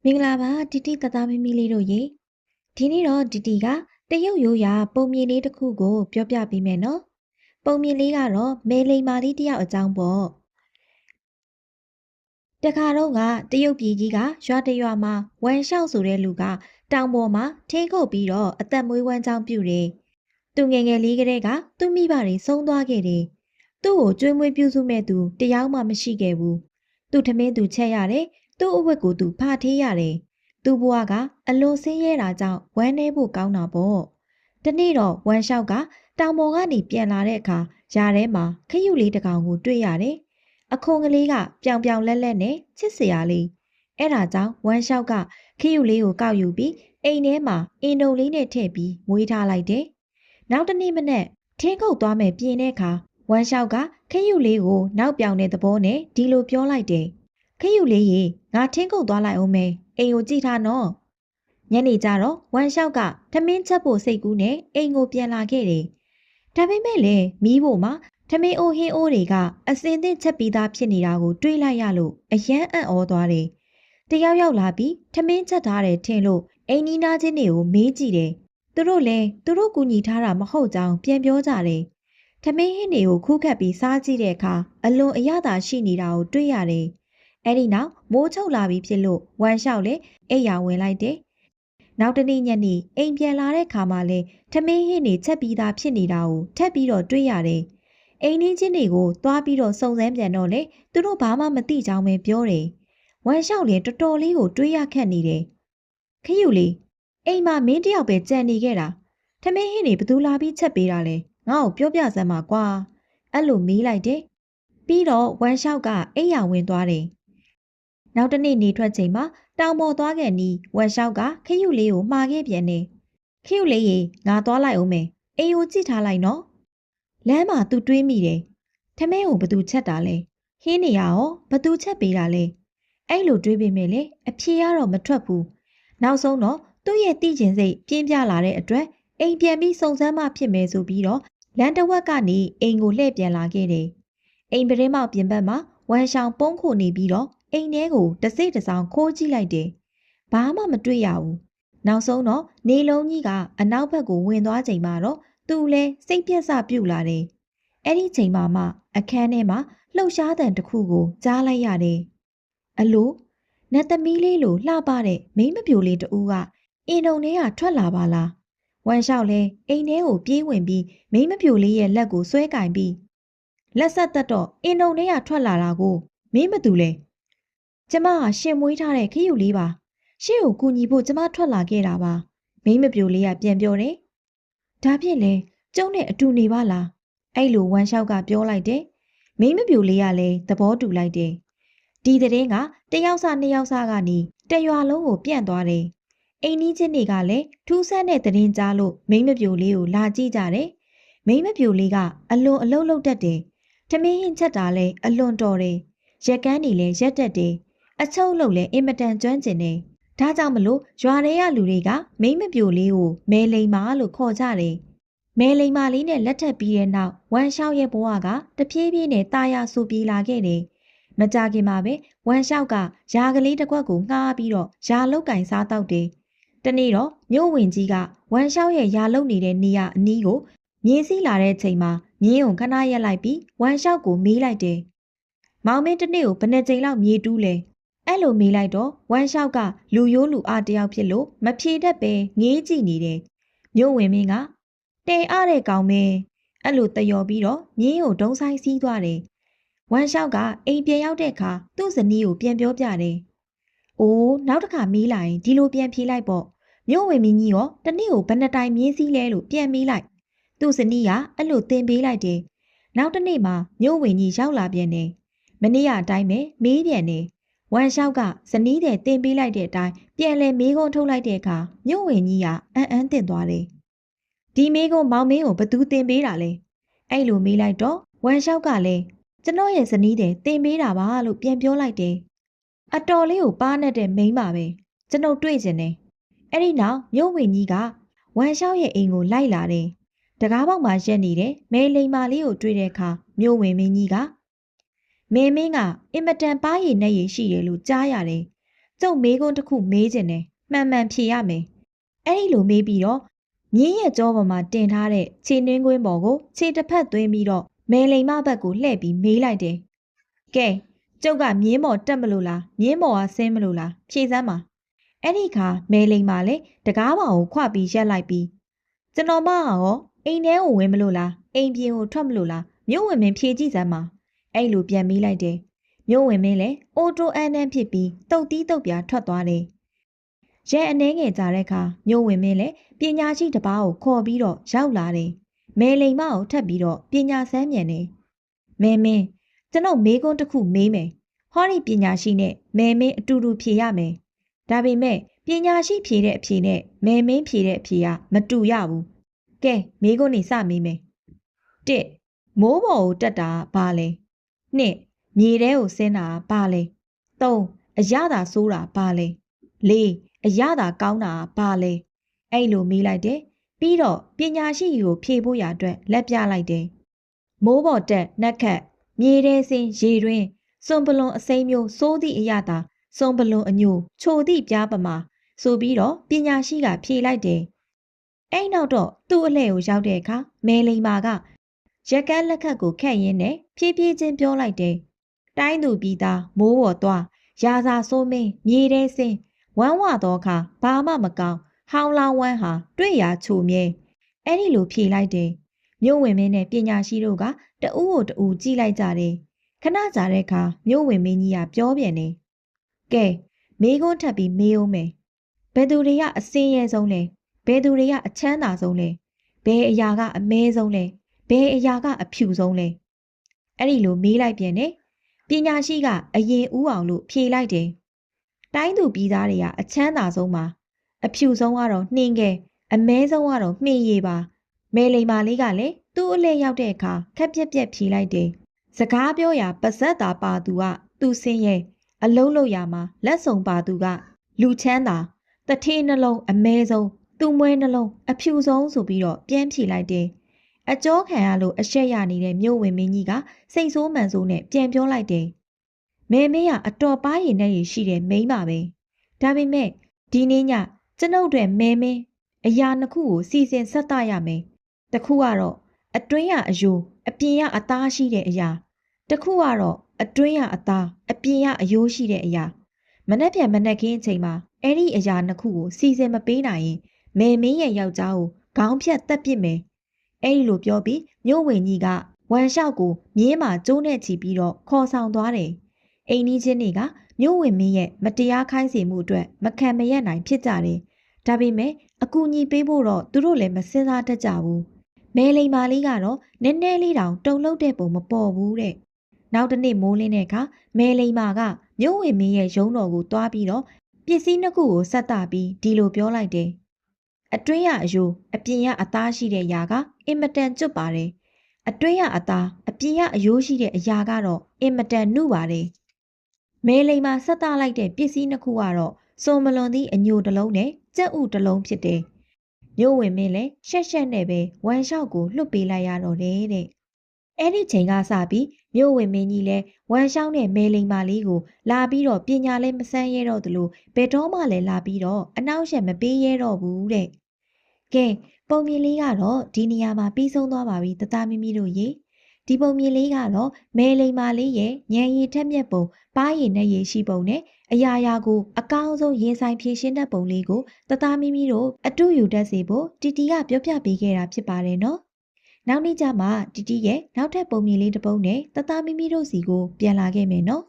မင်္ဂလာပါတီတီတသားမီမီလေးတို့ရေဒီနေ့တော့တီတီကတရုတ်ရိုးရာပုံမြင်လေးတစ်ခုကိုပြောပြပေးမယ်နော်ပုံမြင်လေးကတော့မဲလိမ္မာလေးတစ်ယောက်အကြောင်းပေါ့တခါတော့ကတရုတ်ပြည်ကြီးကရွာတရွာမှာဝမ်ရှောက်ဆိုတဲ့လူကတောင်ပေါ်မှာထင်းခုတ်ပြီးတော့အသက်မွေးဝမ်းကြောင်းပြုတယ်သူငယ်ငယ်လေးကလေးကသူ့မိဘတွေဆုံးသွားခဲ့တယ်သူ့ကိုကျွေးမွေးပြုစုမဲ့သူတယောက်မှမရှိခဲ့ဘူးသူ့ထမင်းသူချက်ရတယ်သူ့အဝတ်ကိုသူဖာထေးရတယ်သူ့ဘဝကအလွန်ဆင်းရဲတာကြောင့်ဝမ်းနည်းဖို့ကောင်းတာပေါ့။တနေ့တော့ဝမ်လျှောက်ကတောင်ပေါ်ကနေပြန်လာတဲ့အခါယာထဲမှာခရုလေးတစ်ကောင်ကိုတွေ့ရတယ်။အခွန်ကလေးကပြောင်ပြောင်လက်လက်နဲ့ချစ်စရာလေး။အဲ့ဒါကြောင့်ဝမ်လျှောက်ကခရုလေးကိုကောက်ယူပြီးအိမ်ထဲမှာအင်တုံလေးနဲ့ထည့်ပြီးမွေးထားလိုက်တယ်။နောက်တစ်နေ့မနက်ထင်းခုတ်သွားမယ်ပြင်တဲ့အခါဝမ်လျှောက်ကခရုလေးကိုနောက်ပြောင်တဲ့သဘောနဲ့ဒီလိုပြောလိုက်တယ်။ခရုလေးရေငါထင်းခုတ်သွားလိုက်အောင်မယ်အိမ်ကိုကြည့်ထားနော်ညနေကျတော့ဝမ်လျှောက်ကထမင်းချက်ဖို့စိတ်ကူးနဲ့အိမ်ကိုပြန်လာခဲ့တယ်ဒါပေမဲ့လည်းမီးဖို့မှာထမင်းအိုးဟင်းအိုးတွေကအစင်သင့်ချက်ပြီးသားဖြစ်နေတာကိုတွေးလိုက်ရလို့အယမ်းအံ့ဩသွားတယ်တယောက်ယောက်လာပြီးထမင်းချက်ထားတယ်ထင်လို့အိမ်နီးနားချင်းတွေကိုမေးကြည့်တယ်သူတို့လည်းသူတို့ကူညီထားတာမဟုတ်ကြောင်းပြန်ပြောကြတယ်ထမင်းဟင်းတွေကိုခုခတ်ပြီးစားကြည့်တဲ့အခါအလွန်အရသာရှိနေတာကိုတွေ့ရတယ်အဲ့ဒီနောက်မိုးချုပ်လာပြီဖြစ်လို့ဝမ်လျှောက်လည်းအိပ်ယာဝင်လိုက်တယ်။နောက်တနေ့ညနေအိမ်ပြန်လာတဲ့ခါမှလည်းထမင်းဟင်းတွေချက်ပြီးသားဖြစ်နေတာကိုထပ်ပြီးတော့တွေ့ရတယ်။အိမ်ကြီးချင်းတွေကိုသွားပြီးတော့စုံစမ်းပြန်တော့လေသူတို့ဘာမှမသိကြောင်းပဲပြောတယ်။ဝမ်လျှောက်လည်းတော်တော်လေးကိုတွေးရခက်နေတယ်။ခရုလေးအိမ်မှာမင်းတယောက်ပဲကြံနေခဲ့တာ။ထမင်းဟင်းတွေဘသူလာပြီးချက်ပေးတာလဲ။ငါ့ကိုပြောပြစမ်းပါကွာ။အဲ့လိုမေးလိုက်တယ်။ပြီးတော့ဝမ်လျှောက်ကအိမ်ယာဝင်သွားတယ်။နောက်တနေ့နေထွက်ချိန်မှာတောင်ပေါ်သွားခဲ့နီးဝမ်လျှောက်ကခရုလေးကိုမှာခဲ့ပြန်တယ်ခရုလေးရေငါသွားလိုက်အောင်မယ်အိမ်ကိုကြည့်ထားလိုက်နော်လမ်းမှာသူတွေးမိတယ်ထမင်းကိုဘသူချက်တာလဲဟင်းနေရရောဘသူချက်ပေးတာလဲအဲ့လိုတွေးပေမဲ့လေအဖြေကတော့မထွက်ဘူးနောက်ဆုံးတော့သူ့ရဲ့တိကျင်စိတ်ပြင်းပြလာတဲ့အတွက်အိမ်ပြန်ပြီးစုံစမ်းမှဖြစ်မယ်ဆိုပြီးတော့လမ်းတစ်ဝက်ကနေအိမ်ကိုလှည့်ပြန်လာခဲ့တယ်အိမ်ပရင်းမောက်ပြင်ဘက်မှာဝမ်ရှောင်ပုံးခိုနေပြီးတော့အိမ်ထဲကိုတစိမ့်တစောင်းခိုးကြည့်လိုက်တယ်။ဘာမှမတွေ့ရဘူး။နောက်ဆုံးတော့နေလုံးကြီးကအနောက်ဘက်ကိုဝင်သွားချိန်မှာတော့သူလည်းစိတ်ပြက်စပြုတ်လာတယ်။အဲ့ဒီချိန်မှာမှအခန်းထဲမှာလှုပ်ရှားသံတစ်ခုကိုကြားလိုက်ရတယ်။အလိုနတ်သမီးလေးလိုလှပတဲ့မိန်းမပြိုလေးတူကအင်တုံထဲကထွက်လာပါလား။ဝမ်လျှောက်လဲအိမ်ထဲကိုပြေးဝင်ပြီးမိန်းမပြိုလေးရဲ့လက်ကိုဆွဲကင်ပြီးလက်ဆက်သက်တော့အင်တုံထဲကထွက်လာတာကိုမင်းမတူလဲ။ကျမကရှင်မွေးထားတဲ့ခရုလေးပါရှင့်ကိုကူညီဖို့ကျမထွက်လာခဲ့တာပါမိမပြိုလေးကပြန်ပြောတယ်ဒါဖြင့်လေကျုံနဲ့အတူနေပါလားအဲ့လိုဝမ်လျှောက်ကပြောလိုက်တယ်မိမပြိုလေးကလည်းသဘောတူလိုက်တယ်ဒီတဲ့ကတယောက်စနှစ်ယောက်စကနေတရွာလုံးကိုပြန့်သွားတယ်အိမ်နီးချင်းတွေကလည်းထူးဆန်းတဲ့သတင်းကြားလို့မိမပြိုလေးကိုလာကြည့်ကြတယ်မိမပြိုလေးကအလွန်အလုံးလုံးတတ်တယ်ထမင်းဟင်းချက်တာလည်းအလွန်တော်တယ်ရက်ကန်းတွေလည်းရက်တက်တယ်အချုပ်လုံးလည်းအင်မတန်ကျွမ်းကျင်နေဒါကြောင့်မလို့ရွာထဲကလူတွေကမိမပြိုလေးကိုမဲလိန်မာလို့ခေါ်ကြတယ်မဲလိန်မာလေးနဲ့လက်ထပ်ပြီးတဲ့နောက်ဝမ်လျှောက်ရဲ့ဘဝကတဖြည်းဖြည်းနဲ့တာယာဆူပြေးလာခဲ့တယ်မကြခင်မှာပဲဝမ်လျှောက်ကယာကလေးတစ်ခွက်ကိုငှားပြီးတော့ယာလုတ်ကင်စားတောက်တယ်တနေ့တော့မြို့ဝင်ကြီးကဝမ်လျှောက်ရဲ့ယာလုတ်နေတဲ့နေရအနီးကိုမြင်းစည်းလာတဲ့ချိန်မှာမြင်းကိုခဏရက်လိုက်ပြီးဝမ်လျှောက်ကိုမေးလိုက်တယ်မောင်မင်းတနေ့ကိုဘယ်နှကြိမ်လောက်မြေတူးလဲအဲ့လိုမေးလိုက်တော့ဝမ်လျှောက်ကလူရိုးလူအားတယောက်ဖြစ်လို့မဖြေတတ်ပဲငေးကြည့်နေတယ်မြို့ဝင်မင်းကတဲအားတဲ့ကောင်မင်းအဲ့လိုတယော်ပြီးတော့မြင်းကိုဒုံဆိုင်စီးသွားတယ်ဝမ်လျှောက်ကအိမ်ပြန်ရောက်တဲ့အခါသူ့ဇနီးကိုပြန်ပြောပြတယ်အိုးနောက်တစ်ခါမေးလိုက်ရင်ဒီလိုပြန်ဖြေလိုက်ပေါ့မြို့ဝင်မင်းကြီးရောတနေ့ကိုဘယ်နှတိုင်မြင်းစည်းလဲလို့ပြန်မေးလိုက်သူ့ဇနီးကအဲ့လိုသင်ပေးလိုက်တယ်နောက်တစ်နေ့မှာမြို့ဝင်ကြီးရောက်လာပြန်တယ်မနေ့ကအတိုင်းပဲမေးပြန်တယ်ဝမ်လျှောက်ကဇနီးတဲ့တင်ပေးလိုက်တဲ့အတိုင်းပြန်လဲမေးခွန်းထုတ်လိုက်တဲ့အခါမြို့ဝင်ကြီးကအံ့တင်သွားတယ်။ဒီမေးခွန်းမောင်မင်းကိုဘသူတင်ပေးတာလဲ။အဲ့လိုမေးလိုက်တော့ဝမ်လျှောက်ကလည်းကျွန်တော်ရဲ့ဇနီးတဲ့တင်ပေးတာပါလို့ပြန်ပြောလိုက်တယ်။အတော်လေးကိုပါနဲ့တဲ့မိန်းပါပဲ။ကျွန်ုပ်တွေ့ကျင်တယ်။အဲ့ဒီနောက်မြို့ဝင်ကြီးကဝမ်လျှောက်ရဲ့အိမ်ကိုလိုက်လာတယ်။တကားပေါက်မှာရက်နေတဲ့မဲလိန်မာလေးကိုတွေ့တဲ့အခါမြို့ဝင်မင်းကြီးကမင်းကအင်မတန်ပါးရည်နဲ့ရည်ရှိတယ်လို့ကြားရတယ် ကျုပ်မေးခွန်းတစ်ခုမေးချင်တယ်မှန်မှန်ဖြေရမယ်အဲ့ဒီလိုမေးပြီးတော့မြင်းရဲ့ကြောပေါ်မှာတင်ထားတဲ့ခြေနှင်းကွင်းပေါ်ကိုခြေတစ်ဖက်သွင်းပြီးတော့မဲလိမ်မဘက်ကိုလှည့်ပြီးမေးလိုက်တယ်ကဲကျုပ်ကမြင်းပေါ်တက်မလို့လားမြင်းပေါ်ကဆင်းမလို့လားဖြေစမ်းပါအဲ့ဒီခါမဲလိမ်မလည်းတကားပေါင်ကိုခွပြီးရက်လိုက်ပြီးကျွန်တော်မရောအိမ်ထဲကိုဝင်မလို့လားအိမ်ပြင်ကိုထွက်မလို့လားမြို့ဝင်မင်းဖြေကြည့်စမ်းပါအဲ့လိုပြန်မေးလိုက်တယ်မြို့ဝင်မင်းလည်းအိုတိုအန်တန်းဖြစ်ပြီးတုတ်တီးတုတ်ပြားထွက်သွားတယ်ရဲအနှဲငယ်ကြတဲ့အခါမြို့ဝင်မင်းလည်းပညာရှိတစ်ပါးကိုခေါ်ပြီးတော့ရောက်လာတယ်မဲလိမ်မကိုထပ်ပြီးတော့ပညာဆန်းမြန်တယ်မဲမင်းကျွန်တော်မေးခွန်းတစ်ခုမေးမယ်ဟောဒီပညာရှိနဲ့မဲမင်းအတူတူဖြေရမယ်ဒါပေမဲ့ပညာရှိဖြေတဲ့အဖြေနဲ့မဲမင်းဖြေတဲ့အဖြေကမတူရဘူးကဲမေးခွန်းနေစမေးမယ်1မိုးပေါ်ကိုတက်တာဘာလဲ2မြေထဲကိုဆင်းတာဘာလဲ3အရသာဆိုးတာဘာလဲ4အရသာကောင်းတာဘာလဲအဲ့လိုမေးလိုက်တယ်ပြီးတော့ပညာရှိကိုဖြေဖို့ရအတွက်လက်ပြလိုက်တယ်မိုးပေါ်တက်နှက်ခတ်မြေထဲဆင်းရေတွင်းစွန်ပလွန်အစိမ်းမျိုးစိုးသည့်အရသာစွန်ပလွန်အညိုချိုသည့်ပြားပမာဆိုပြီးတော့ပညာရှိကဖြေလိုက်တယ်အဲ့နောက်တော့သူ့အလှည့်ကိုရောက်တဲ့အခါမဲလိမ်မာကရက်ကန်းလက်ခတ်ကိုခက်ရင်းနဲ့ဖြည်းဖြည်းချင်းပြောလိုက်တယ်တိုင်းသူပြည်သားမိုးပေါ်သွားရာစာဆိုးမင်းမြေထဲဆင်းဝမ်းဝသောအခါဘာမှမကောင်းဟောင်းလောင်းဝမ်းဟာတွေ့ရာချိုမြဲအဲ့ဒီလိုဖြေလိုက်တယ်မြို့ဝင်မင်းနဲ့ပညာရှိတို့ကတဦးကိုတဦးကြည့်လိုက်ကြတယ်ခဏကြာတဲ့အခါမြို့ဝင်မင်းကြီးကပြောပြန်တယ်ကဲမေးခွန်းထပ်ပြီးမေးအောင်မယ်ဘယ်သူတွေကအစင်းရဲဆုံးလဲဘယ်သူတွေကအချမ်းသာဆုံးလဲဘယ်အရာကအမဲဆုံးလဲဘယ်အရာကအဖြူဆုံးလဲအဲ့ဒီလိုမေးလိုက်ပြန်တယ်ပညာရှိကအရင်ဦးအောင်လို့ဖြေလိုက်တယ်တိုင်းသူပြည်သားတွေကအချမ်းသာဆုံးပါအဖြူဆုံးကတော့နှင်းငယ်အမဲဆုံးကတော့မှင်ရည်ပါမဲလိမ်မာလေးကလည်းသူ့အလဲရောက်တဲ့အခါခက်ပြက်ပြက်ဖြေလိုက်တယ်စကားပြောရာပါဇက်တာပါသူကသူ့ဆင်းရဲအလုံးလို့ရမှာလက်ဆောင်ပါသူကလူချမ်းသာတထေးနှလုံးအမဲဆုံးသူ့မွဲနှလုံးအဖြူဆုံးဆိုပြီးတော့ပြန်ဖြေလိုက်တယ်အကျောခံရလို့အရှက်ရနေတဲ့မြို့ဝင်မင်းကြီးကစိတ်ဆိုးမှန်ဆိုးနဲ့ပြန်ပြောလိုက်တယ်မဲမေးကအတော်ပါးရည်နဲ့ရည်ရှိတဲ့မိန်းပါပဲဒါပေမဲ့ဒီနေ့ညကျွန်ုပ်တွေမဲမင်းအရာနှစ်ခုကိုစီစဉ်ဆက်သရမယ်တစ်ခုကတော့အတွင်းရအယိုးအပြင်ရအသားရှိတဲ့အရာတစ်ခုကတော့အတွင်းရအသားအပြင်ရအယိုးရှိတဲ့အရာမနှက်ပြန်မနှက်ခင်းအချိန်မှာအဲ့ဒီအရာနှစ်ခုကိုစီစဉ်မပေးနိုင်ရင်မဲမင်းရဲ့ယောက်ျားကိုခေါင်းဖြတ်တက်ပစ်မယ်အဲ့ဒီလိုပြောပြီးမြို့ဝင်ကြီးကဝမ်လျှောက်ကိုမြင်းမာကျိုးနဲ့ချီပြီးတော့ခေါ်ဆောင်သွားတယ်အိမ်နီးချင်းတွေကမြို့ဝင်မင်းရဲ့မတရားခိုင်းစေမှုအတွက်မခံမရက်နိုင်ဖြစ်ကြတယ်ဒါပေမဲ့အကူအညီပေးဖို့တော့သူတို့လည်းမစင်စားတတ်ကြဘူးမဲလိမ်မာလေးကတော့နည်းနည်းလေးတောင်တုံလှုပ်တဲ့ပုံမပေါ်ဘူးတဲ့နောက်တစ်နေ့မိုးလင်းတဲ့အခါမဲလိမ်မာကမြို့ဝင်မင်းရဲ့ရုံးတော်ကိုတွားပြီးတော့ပစ္စည်းနှစ်ခုကိုဆက်တာပြီးဒီလိုပြောလိုက်တယ်အတွင်းရအယိုးအပြင်ရအသားရှိတဲ့ຢာကအင်မတန်ကျွတ်ပါတယ်အတွင်းရအသားအပြင်ရအယိုးရှိတဲ့အရာကတော့အင်မတန်နှုပါတယ်မဲလိမ်မာဆက်တာလိုက်တဲ့ပစ္စည်းနှစ်ခုကတော့စွန်မလွန်သည့်အညိုတစ်လုံးနဲ့ကြက်ဥတစ်လုံးဖြစ်တယ်မြို့ဝင်မင်းလည်းရှက်ရှက်နဲ့ပဲဝမ်လျှောက်ကိုလွတ်ပေးလိုက်ရတော့တယ်တဲ့အဲ့ဒီချိန်ကစပြီးမြို့ဝင်မင်းကြီးလည်းဝမ်လျှောက်နဲ့မဲလိမ်မာလေးကိုလာပြီးတော့ပညာလည်းမစမ်းရဲတော့သလိုဘယ်တော့မှလည်းလာပြီးတော့အနောက်ရှက်မပေးရဲတော့ဘူးတဲ့ကဲပုံမြင်လေးကတော့ဒီနေရာမှာပြီးဆုံးသွားပါပြီတသားမိမိတို့ရေဒီပုံမြင်လေးကတော့မဲလိမ်မာလေးရဲ့ညံရည်ထက်မြက်ပုံပါးရည်နဲ့ရည်ရှိပုံနဲ့အရာရာကိုအကောင်းဆုံးရင်ဆိုင်ဖြည့်ရှင်းတဲ့ပုံလေးကိုတသားမိမိတို့အတူယူတတ်စေဖို့တီတီကပြောပြပေးခဲ့တာဖြစ်ပါတယ်နော်နောက်နေ့ကျမှတီတီရဲ့နောက်ထပ်ပုံမြင်လေးတစ်ပုဒ်နဲ့တသားမိမိတို့စီကိုပြန်လာခဲ့မယ်နော်